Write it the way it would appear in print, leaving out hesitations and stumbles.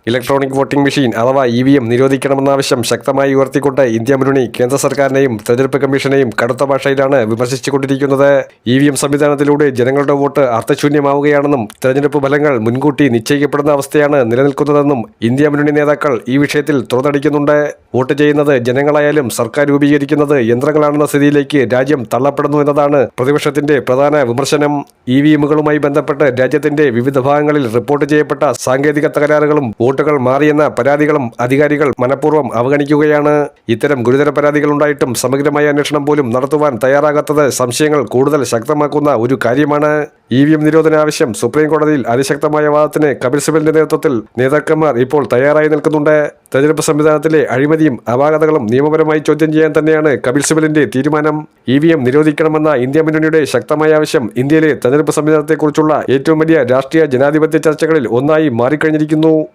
Electronic voting machine അഥവാ EVM നിരോധിക്കണമെന്ന ആവശ്യം ശക്തമായി ഉയർത്തിക്കൊണ്ട് ഇന്ത്യ മുന്നണി കേന്ദ്ര സർക്കാരിനെയും തെരഞ്ഞെടുപ്പ് കമ്മീഷനെയും കടുത്ത ഭാഷയിലാണ് വിമർശിച്ചുകൊണ്ടിരിക്കുന്നത്. EVM സംവിധാനത്തിലൂടെ ജനങ്ങളുടെ വോട്ട് അർത്ഥശൂന്യമാവുകയാണെന്നും തെരഞ്ഞെടുപ്പ് ഫലങ്ങൾ മുൻകൂട്ടി നിശ്ചയിക്കപ്പെടുന്ന അവസ്ഥയാണ് നിലനിൽക്കുന്നതെന്നും ഇന്ത്യ മുന്നണി നേതാക്കൾ ഈ വിഷയത്തിൽ തുറന്നടിക്കുന്നുണ്ട്. വോട്ട് ചെയ്യുന്നത് ജനങ്ങളായാലും സർക്കാർ രൂപീകരിക്കുന്നത് യന്ത്രങ്ങളാണെന്ന സ്ഥിതിയിലേക്ക് രാജ്യം തള്ളപ്പെടുന്നു എന്നതാണ് പ്രതിപക്ഷത്തിന്റെ പ്രധാന വിമർശനം. EVMകളുമായി ബന്ധപ്പെട്ട് രാജ്യത്തിന്റെ വിവിധ ഭാഗങ്ങളിൽ റിപ്പോർട്ട് ചെയ്യപ്പെട്ട സാങ്കേതിക തകരാറുകളും വോട്ടുകൾ മാറിയെന്ന പരാതികളും അധികാരികൾ മനഃപൂർവ്വം അവഗണിക്കുകയാണ്. ഇത്തരം ഗുരുതര പരാതികൾ ഉണ്ടായിട്ടും സമഗ്രമായ അന്വേഷണം പോലും നടത്തുവാൻ തയ്യാറാകാത്തത് സംശയങ്ങൾ കൂടുതൽ ശക്തമാക്കുന്ന ഒരു കാര്യമാണ്. EVM നിരോധന ആവശ്യം സുപ്രീം കോടതിയിൽ അതിശക്തമായ വാദത്തിന് കപിൽ സിബലിന്റെ നേതൃത്വത്തിൽ നേതാക്കന്മാർ ഇപ്പോൾ തയ്യാറായി നിൽക്കുന്നുണ്ട്. തെരഞ്ഞെടുപ്പ് സംവിധാനത്തിലെ അഴിമതിയും അപാകതകളും നിയമപരമായി ചോദ്യം ചെയ്യാൻ തന്നെയാണ് കപിൽ സിബലിന്റെ തീരുമാനം. EVM നിരോധിക്കണമെന്ന ഇന്ത്യ മുന്നണിയുടെ ശക്തമായ ആവശ്യം ഇന്ത്യയിലെ തെരഞ്ഞെടുപ്പ് സംവിധാനത്തെക്കുറിച്ചുള്ള ഏറ്റവും വലിയ രാഷ്ട്രീയ ജനാധിപത്യ ചർച്ചകളിൽ ഒന്നായി മാറിക്കഴിഞ്ഞിരിക്കുന്നു.